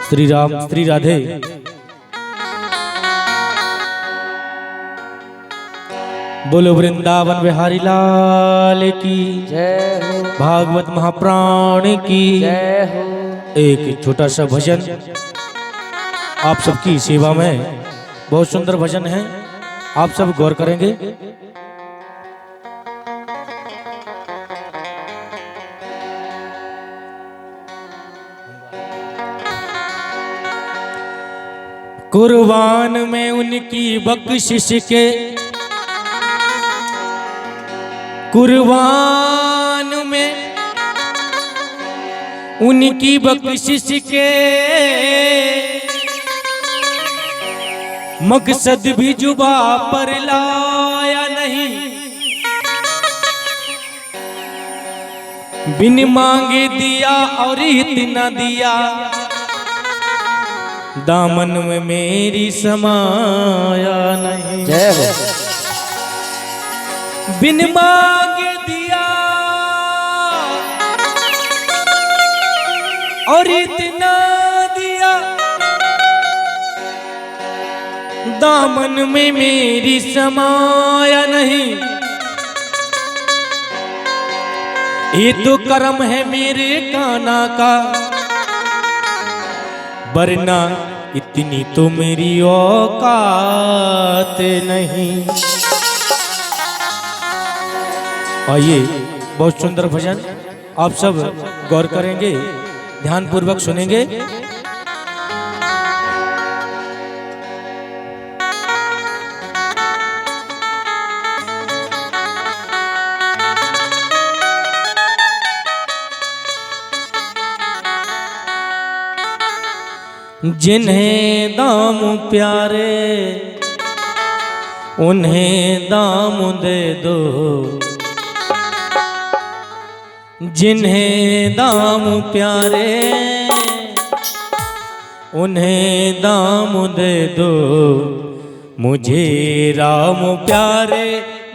श्री राम श्री राधे। बोलो वृंदावन बिहारी लाल की जय हो, भागवत महाप्राण की जय हो। एक छोटा सा भजन आप सबकी सेवा में, बहुत सुंदर भजन है, आप सब गौर करेंगे। कुर्बान में उनकी बख्शिश के, कुर्बान में उनकी बख्शिश के, मकसद भी जुबा पर लाया नहीं, बिन मांगे दिया और इतना दिया, दामन में मेरी समाया नहीं। जय हो। बिन मांगे दिया और इतना दिया, दामन में मेरी समाया नहीं। ये तो कर्म है मेरे कान्हा का, वरना इतनी तो मेरी औकात नहीं। आइए, बहुत सुंदर भजन आप सब गौर करेंगे, ध्यान पूर्वक सुनेंगे। जिन्हें दाम प्यारे उन्हें दाम दे दो, जिन्हें दाम प्यारे उन्हें दाम दे दो, मुझे राम प्यारे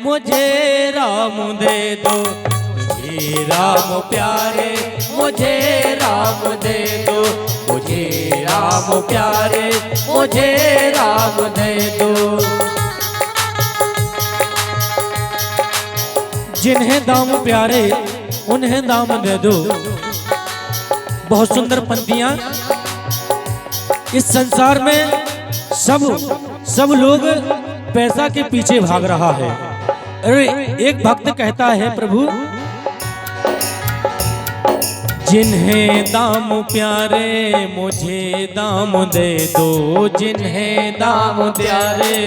मुझे राम दे दो, मुझे राम प्यारे मुझे राम दे दो, मुझे राम प्यारे मुझे राम दे दो। जिन्हें दाम प्यारे उन्हें दाम दे दो। बहुत सुंदर पंक्तियां। इस संसार में सब लोग पैसा के पीछे भाग रहा है। अरे एक भक्त कहता है, प्रभु जिन्हें दाम प्यारे मुझे दाम दे दो, जिन्हें दाम प्यारे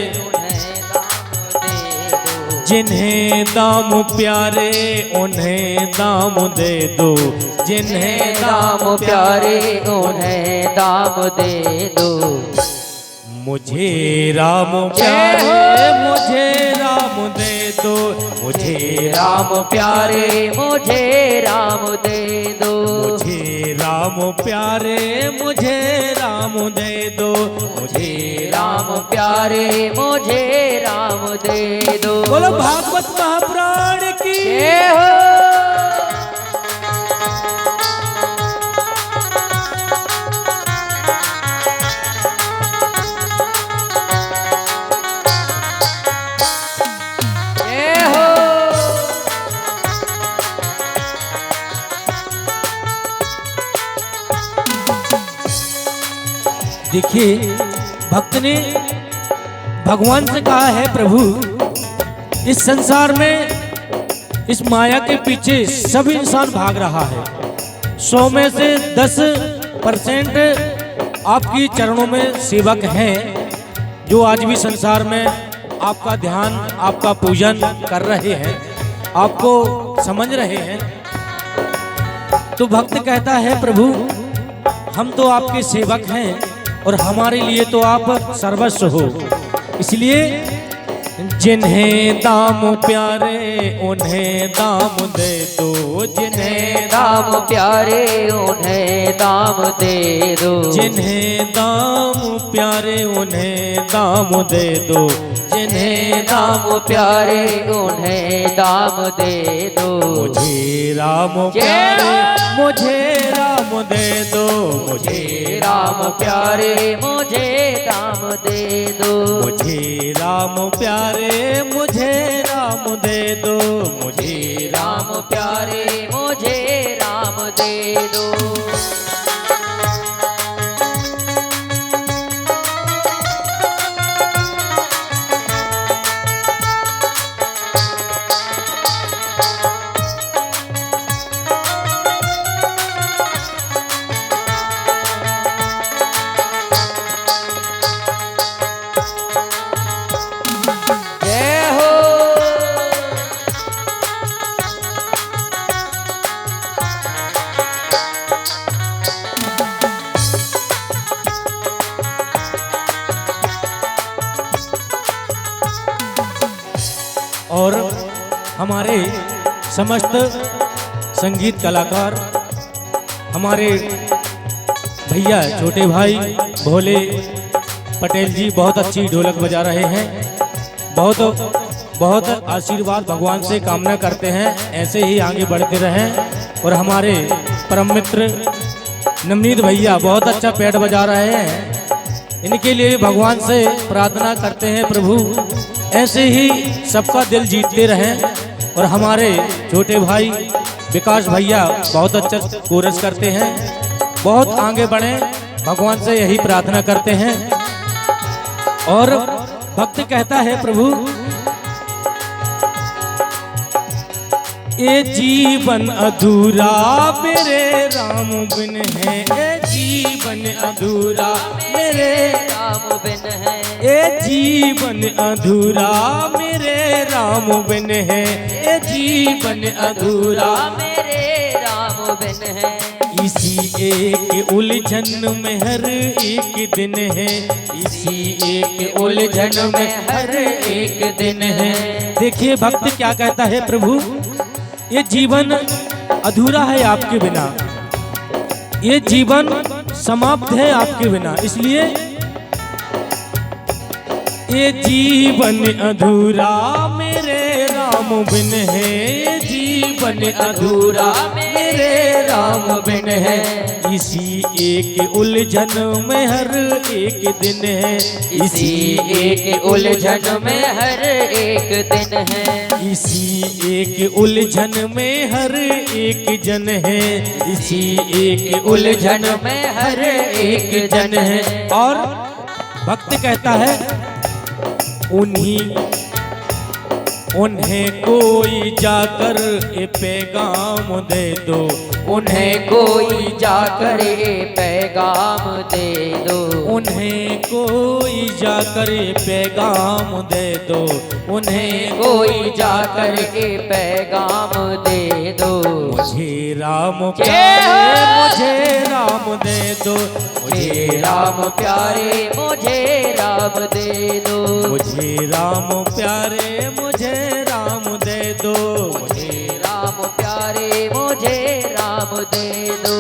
जिन्हें दाम प्यारे उन्हें दाम दे दो, जिन्हें दाम प्यारे उन्हें दाम दे दो। मुझे राम प्यारे मुझे राम दे दो, मुझे राम प्यारे मुझे राम दे दो, मुझे राम प्यारे मुझे राम दे दो, मुझे राम प्यारे मुझे राम दे दो। बोलो भागवत महाप्राण की जय हो। देखिए, भक्त ने भगवान से कहा है, प्रभु इस संसार में इस माया के पीछे सब इंसान भाग रहा है। 100 में से 10% आपकी चरणों में सेवक हैं, जो आज भी संसार में आपका ध्यान आपका पूजन कर रहे हैं, आपको समझ रहे हैं। तो भक्त कहता है, प्रभु हम तो आपके सेवक हैं और हमारे लिए तो आप सर्वस्व हो, इसलिए जिन्हें दाम प्यारे उन्हें दाम दे दो, जिन्हें दाम प्यारे उन्हें दाम दे दो, जिन्हें दाम प्यारे उन्हें दाम दे दो, जिन्हें दाम प्यारे उन्हें दाम दे दो। मुझे राम प्यारे मुझे राम दे दो, मुझे राम प्यारे मुझे दाम दे दो, मुझे राम प्यारे मुझे राम दे दो, मुझे राम प्यारे मुझे राम दे दो। और हमारे समस्त संगीत कलाकार, हमारे भैया छोटे भाई भोले पटेल जी बहुत अच्छी ढोलक बजा रहे हैं। बहुत बहुत आशीर्वाद भगवान से कामना करते हैं, ऐसे ही आगे बढ़ते रहें। और हमारे परम मित्र नवनीत भैया बहुत अच्छा पैड बजा रहे हैं, इनके लिए भगवान से प्रार्थना करते हैं प्रभु ऐसे ही सबका दिल जीतते रहें। और हमारे छोटे भाई विकास भैया बहुत अच्छा कोरस करते हैं, बहुत आगे बढ़ें, भगवान से यही प्रार्थना करते हैं। और भक्त कहता है प्रभु ये जीवन अधूरा मेरे राम बिन है, ये जीवन अधूरा मेरे राम बिन है, ये जीवन अधूरा मेरे राम बिन है, ये जीवन अधूरा मेरे राम बिन है। इसी एक उलझन में हर एक दिन है, इसी एक उलझन में हर एक दिन है। देखिए भक्त क्या कहता है प्रभु, ये जीवन अधूरा है आपके बिना, ये जीवन समाप्त है आपके बिना, इसलिए ये जीवन अधूरा मेरे राम बिन है, ये जीवन अधूरा मेरे राम बिन है। इसी एक उलझन में हर एक दिन है, इसी एक उलझन में हर एक दिन है, इसी एक उलझन में हर एक जन है, इसी एक उलझन में हर एक जन है। और भक्त कहता है उन्हें कोई जाकर ये पैगाम दे दो, उन्हें कोई जाकर ये पैगाम दे दो, उन्हें कोई जाकर ये पैगाम दे दो, उन्हें कोई जाकर ये पैगाम दे दो। मुझे राम प्यारे मुझे राम दे दो, मुझे राम प्यारे मुझे राम दे दो, मुझे राम प्यारे मुझे राम दे दो, मुझे राम प्यारे मुझे राम दे दो।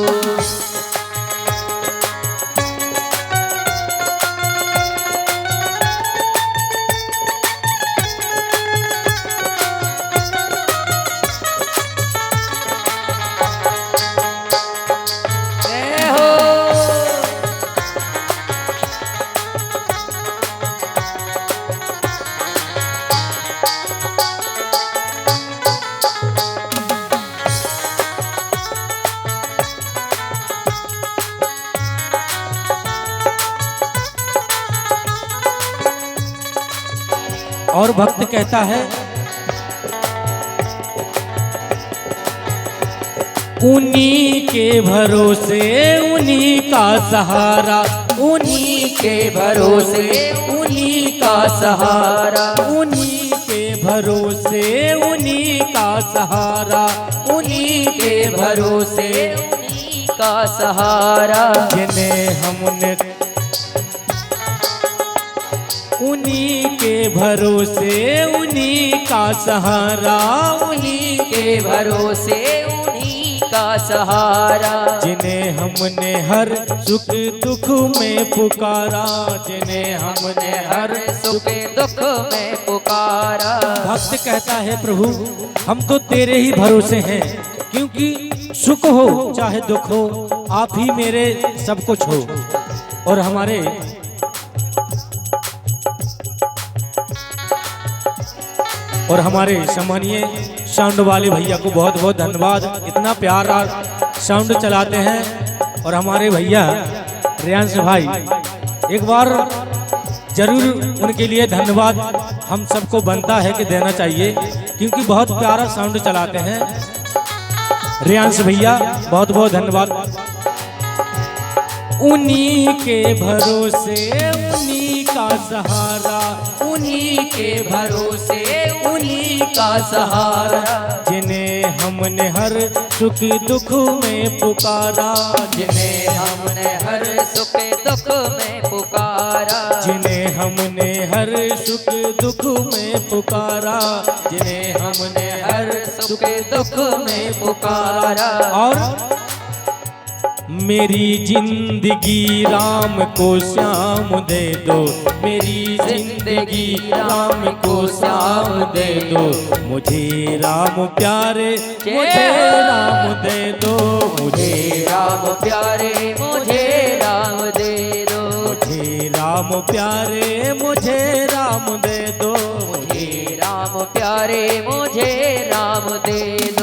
और भक्त कहता है उन्हीं के भरोसे उन्हीं का सहारा, उन्हीं के भरोसे उन्हीं का सहारा, उन्हीं के भरोसे उन्हीं का सहारा, उन्हीं के भरोसे उन्हीं का सहारा। जिन्हें हमने उन्हीं के भरोसे उन्हीं का सहारा, उन्हीं के भरोसे उन्हीं का सहारा। जिन्हें हमने हर सुख दुख में पुकारा, जिन्हें हमने हर सुख दुख में पुकारा। भक्त कहता है प्रभु हम तो तेरे ही भरोसे हैं, क्योंकि सुख हो चाहे दुख हो आप ही मेरे सब कुछ हो। और हमारे सम्मानीय साउंड वाले भैया को बहुत बहुत धन्यवाद, इतना प्यारा साउंड चलाते हैं। और हमारे भैया रियांश भाई एक बार जरूर उनके लिए धन्यवाद हम सबको बनता है कि देना चाहिए, क्योंकि बहुत प्यारा साउंड चलाते हैं। रियांश भैया बहुत बहुत धन्यवाद। उन्हीं के भरोसे उन्हीं का सहारा, उन्हीं के भरोसे उन्हीं का सहारा। जिन्हें हमने हर सुख दुख में पुकारा, जिन्हें हमने हर सुख दुख में पुकारा। जिन्हें हमने हर सुख दुख में पुकारा, जिन्हें हमने हर सुख दुख में पुकारा। और मेरी जिंदगी राम को श्याम दे दो, मेरी जिंदगी राम को श्याम दे दो। मुझे राम प्यारे मुझे राम दे दो, मुझे राम प्यारे मुझे राम दे दो। मुझे राम प्यारे मुझे राम दे दो, मुझे राम प्यारे मुझे राम दे दो।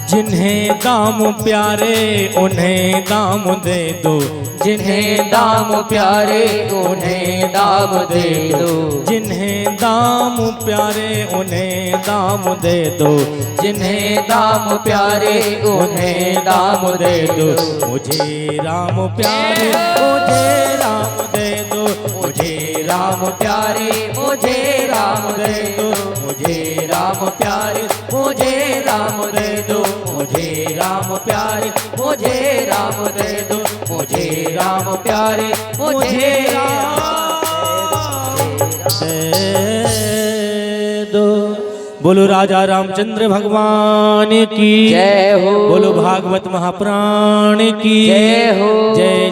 जिन्हें दाम प्यारे उन्हें दाम दे दो, जिन्हें दाम प्यारे उन्हें दाम दे दो। जिन्हें दाम प्यारे उन्हें दाम दे दो, जिन्हें दाम प्यारे उन्हें दाम दे दो। मुझे राम प्यारे मुझे राम दे दो, मुझे राम प्यारे मुझे राम दे दो। मुझे राम प्यारे मुझे राम दे दो। मुझे राम प्यारे मुझे राम दे दो। मुझे राम प्यारे मुझे दे दो। बोलो राजा रामचंद्र भगवान की जय हो। बोलो भागवत महापुराण की जय हो। जय।